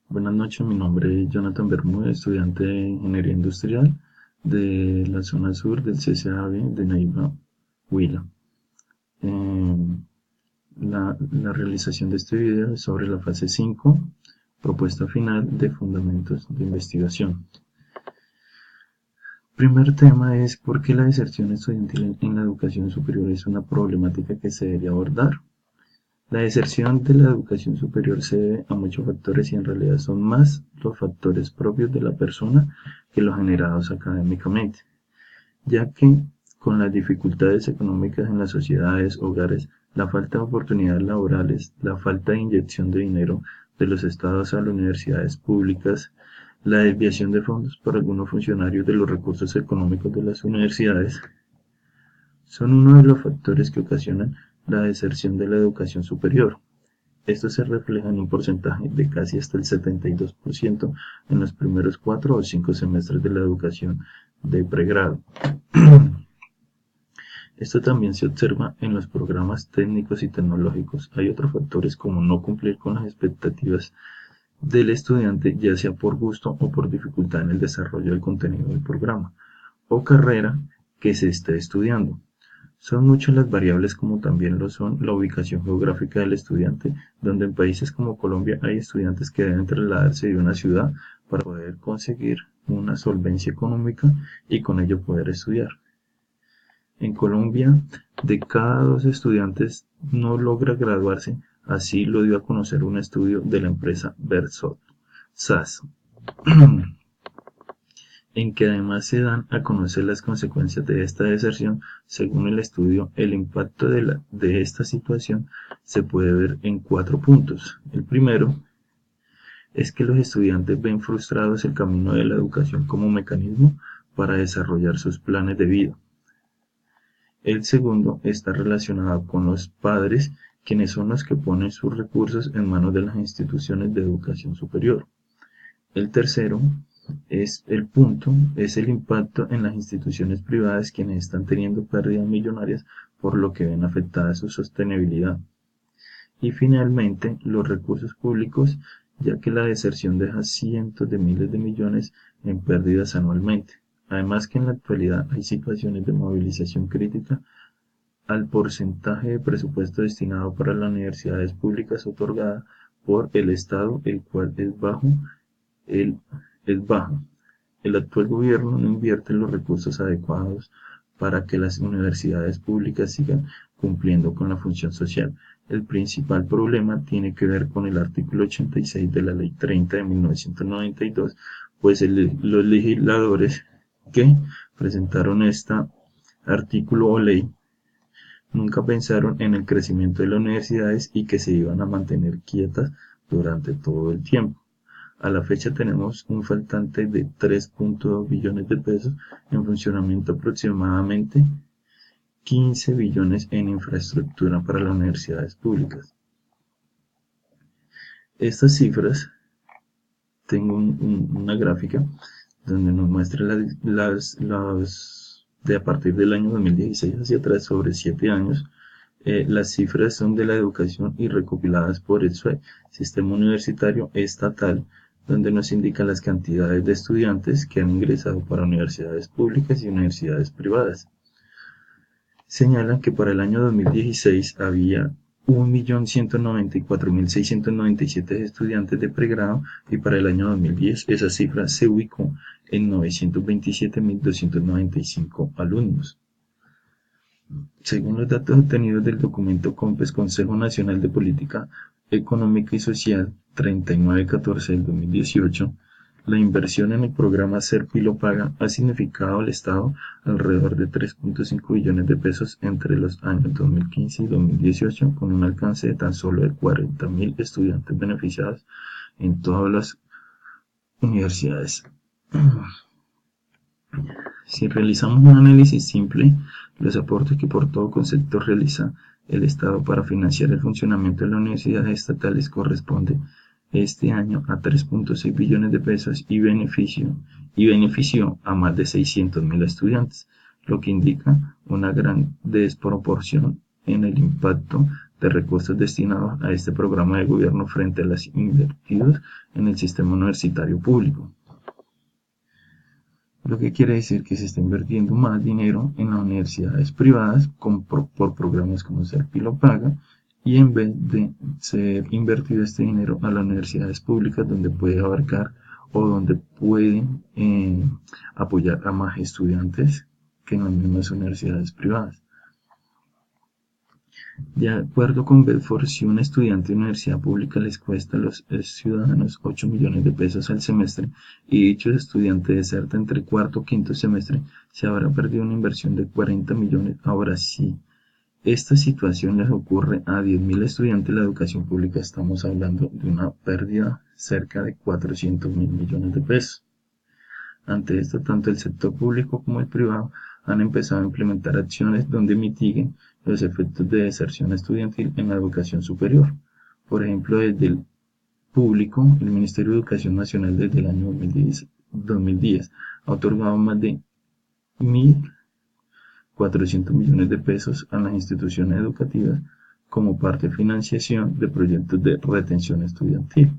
Buenas noches, mi nombre es Jonathan Bermúdez, estudiante de Ingeniería Industrial de la zona sur del CCAB de Neiva, Huila. Eh, la realización de este video es sobre la fase 5, propuesta final de fundamentos de investigación. Primer tema es por qué la deserción estudiantil en la educación superior es una problemática que se debe abordar. La deserción de la educación superior se debe a muchos factores y en realidad son más los factores propios de la persona que los generados académicamente, ya que con las dificultades económicas en las sociedades, hogares, la falta de oportunidades laborales, la falta de inyección de dinero de los estados a las universidades públicas, la desviación de fondos por algunos funcionarios de los recursos económicos de las universidades, son uno de los factores que ocasionan la deserción de la educación superior. Esto se refleja en un porcentaje de casi hasta el 72% en los primeros 4 o 5 semestres de la educación de pregrado. Esto también se observa en los programas técnicos y tecnológicos. Hay otros factores como no cumplir con las expectativas del estudiante, ya sea por gusto o por dificultad en el desarrollo del contenido del programa o carrera que se esté estudiando. Son muchas las variables como también lo son la ubicación geográfica del estudiante, donde en países como Colombia hay estudiantes que deben trasladarse de una ciudad para poder conseguir una solvencia económica y con ello poder estudiar. En Colombia, de cada 2 estudiantes no logra graduarse, así lo dio a conocer un estudio de la empresa Bersot SAS, en que además se dan a conocer las consecuencias de esta deserción. Según el estudio, el impacto de esta situación se puede ver en 4 puntos. El primero es que los estudiantes ven frustrados el camino de la educación como mecanismo para desarrollar sus planes de vida. El segundo está relacionado con los padres, quienes son los que ponen sus recursos en manos de las instituciones de educación superior. El tercero es el impacto en las instituciones privadas, quienes están teniendo pérdidas millonarias por lo que ven afectada su sostenibilidad. Y finalmente, los recursos públicos, ya que la deserción deja cientos de miles de millones en pérdidas anualmente. Además que en la actualidad hay situaciones de movilización crítica al porcentaje de presupuesto destinado para las universidades públicas otorgada por el Estado, el cual el, es bajo. El actual gobierno no invierte los recursos adecuados para que las universidades públicas sigan cumpliendo con la función social. El principal problema tiene que ver con el artículo 86 de la Ley 30 de 1992, pues los legisladores que presentaron este artículo o ley nunca pensaron en el crecimiento de las universidades y que se iban a mantener quietas durante todo el tiempo. A la fecha tenemos un faltante de 3.2 billones de pesos en funcionamiento, aproximadamente 15 billones en infraestructura para las universidades públicas. Estas cifras, tengo una gráfica donde nos muestra de a partir del año 2016 hacia atrás sobre 7 años. Las cifras son de la educación y recopiladas por el SUE, Sistema Universitario Estatal, donde nos indica las cantidades de estudiantes que han ingresado para universidades públicas y universidades privadas. Señalan que para el año 2016 había 1.194.697 estudiantes de pregrado y para el año 2010 esa cifra se ubicó en 927.295 alumnos. Según los datos obtenidos del documento COMPES, Consejo Nacional de Política Económica y Social 3914 del 2018, la inversión en el programa Ser Pilo Paga ha significado al Estado alrededor de 3.5 billones de pesos entre los años 2015 y 2018, con un alcance de tan solo de 40.000 estudiantes beneficiados en todas las universidades. Si realizamos un análisis simple, los aportes que por todo concepto realiza el Estado para financiar el funcionamiento de las universidades estatales corresponde este año a 3.6 billones de pesos y benefició a más de 600.000 estudiantes, lo que indica una gran desproporción en el impacto de recursos destinados a este programa de gobierno frente a los invertidos en el sistema universitario público. Lo que quiere decir que se está invirtiendo más dinero en las universidades privadas por programas como Serpi lo paga, y en vez de ser invertido este dinero a las universidades públicas donde puede abarcar o donde pueden apoyar a más estudiantes que en las mismas universidades privadas. De acuerdo con Bedford, si un estudiante de universidad pública les cuesta a los ciudadanos 8 millones de pesos al semestre y dicho estudiante deserta entre cuarto o quinto semestre, se habrá perdido una inversión de 40 millones. Ahora sí, esta situación les ocurre a 10.000 estudiantes de la educación pública, estamos hablando de una pérdida cerca de 400.000 millones de pesos. Ante esto, tanto el sector público como el privado han empezado a implementar acciones donde mitiguen los efectos de deserción estudiantil en la educación superior. Por ejemplo, desde el público, el Ministerio de Educación Nacional desde el año 2010 ha otorgado más de 1.400 millones de pesos a las instituciones educativas como parte de financiación de proyectos de retención estudiantil.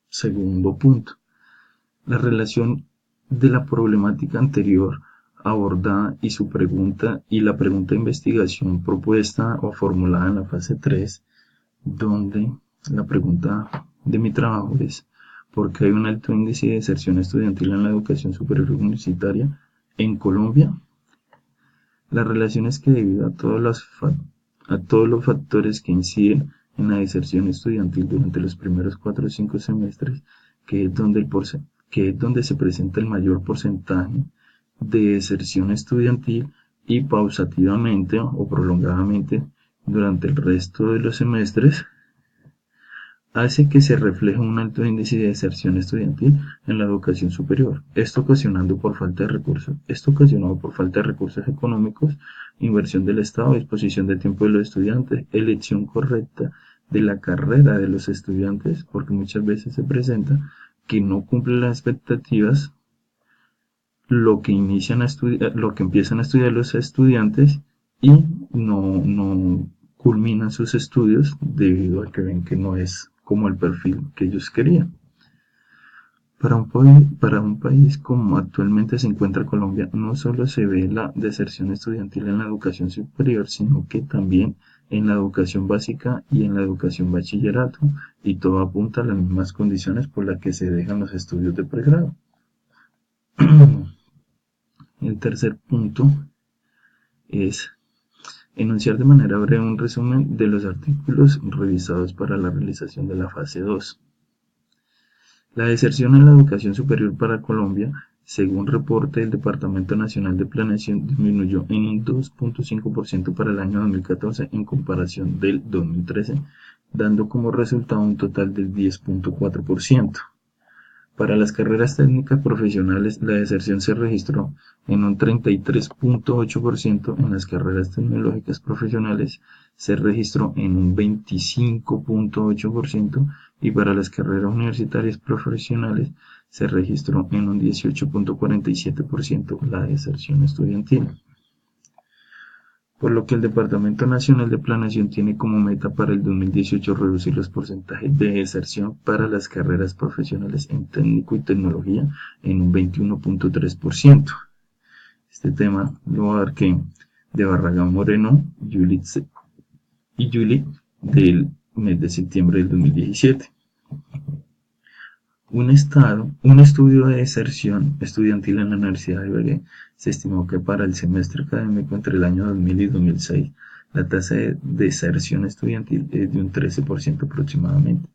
Segundo punto. La relación de la problemática anterior abordada y la pregunta de investigación propuesta o formulada en la fase 3, donde la pregunta de mi trabajo es ¿por qué hay un alto índice de deserción estudiantil en la educación superior universitaria en Colombia? La relación es que debido a todos los factores que inciden en la deserción estudiantil durante los primeros 4 o 5 semestres, que es donde se presenta el mayor porcentaje de deserción estudiantil, y pausativamente o prolongadamente durante el resto de los semestres, hace que se refleje un alto índice de deserción estudiantil en la educación superior, esto ocasionado por falta de recursos económicos, inversión del Estado, disposición de tiempo de los estudiantes, elección correcta de la carrera de los estudiantes, porque muchas veces se presenta que no cumplen las expectativas lo que empiezan a estudiar los estudiantes y no culminan sus estudios debido a que ven que no es como el perfil que ellos querían. Para un país como actualmente se encuentra Colombia, no solo se ve la deserción estudiantil en la educación superior, sino que también en la educación básica y en la educación bachillerato, y todo apunta a las mismas condiciones por las que se dejan los estudios de pregrado. El tercer punto es enunciar de manera breve un resumen de los artículos revisados para la realización de la fase 2. La deserción en la educación superior para Colombia, según reporte del Departamento Nacional de Planeación, disminuyó en un 2.5% para el año 2014 en comparación del 2013, dando como resultado un total del 10.4%. Para las carreras técnicas profesionales, la deserción se registró en un 33.8%, en las carreras tecnológicas profesionales se registró en un 25.8% y para las carreras universitarias profesionales se registró en un 18.47% la deserción estudiantil. Por lo que el Departamento Nacional de Planeación tiene como meta para el 2018 reducir los porcentajes de deserción para las carreras profesionales en técnico y tecnología en un 21.3%. Este tema lo va a dar que de Barragán Moreno y Juli del mes de septiembre del 2017. Un estudio de deserción estudiantil en la Universidad de Ibagué se estimó que para el semestre académico entre el año 2000 y 2006 la tasa de deserción estudiantil es de un 13% aproximadamente.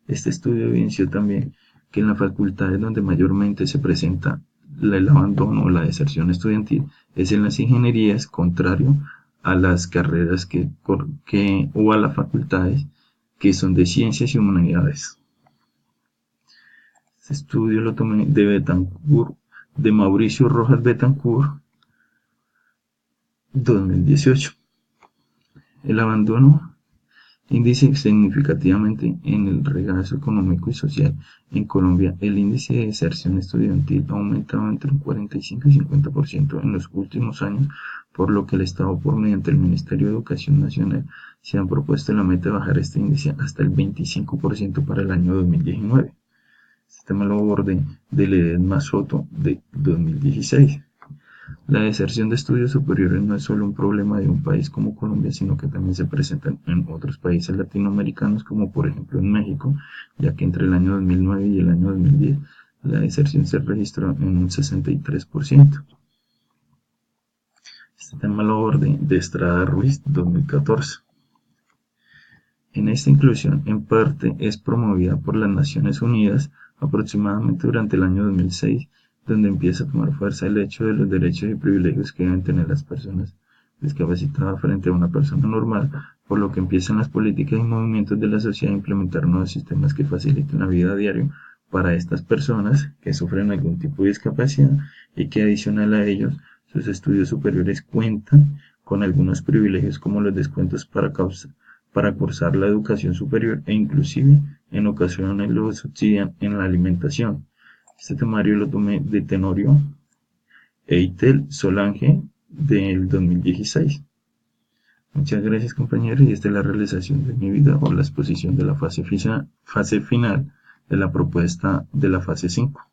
Este estudio evidenció también que en las facultades donde mayormente se presenta el abandono o la deserción estudiantil es en las ingenierías, contrario a las carreras o a las facultades que son de ciencias y humanidades. Este estudio lo tomé de Mauricio Rojas Betancourt, 2018. El abandono índice significativamente en el regazo económico y social. En Colombia, el índice de deserción estudiantil ha aumentado entre un 45 y 50% en los últimos años, por lo que el Estado, por mediante el Ministerio de Educación Nacional, se han propuesto la meta de bajar este índice hasta el 25% para el año 2019. Este tema lo abordé de Ledesma Soto de 2016. La deserción de estudios superiores no es solo un problema de un país como Colombia, sino que también se presenta en otros países latinoamericanos, como por ejemplo en México, ya que entre el año 2009 y el año 2010 la deserción se registró en un 63%. Este tema lo abordé de Estrada Ruiz 2014. En esta inclusión, en parte, es promovida por las Naciones Unidas aproximadamente durante el año 2006, donde empieza a tomar fuerza el hecho de los derechos y privilegios que deben tener las personas discapacitadas frente a una persona normal, por lo que empiezan las políticas y movimientos de la sociedad a implementar nuevos sistemas que faciliten la vida diaria para estas personas que sufren algún tipo de discapacidad y que adicional a ellos, sus estudios superiores cuentan con algunos privilegios como los descuentos para cursar la educación superior e inclusive en ocasiones lo subsidian en la alimentación. Este temario lo tomé de Tenorio Eitel Solange del 2016. Muchas gracias compañeros y esta es la realización de mi video o la exposición de la fase final de la propuesta de la fase 5.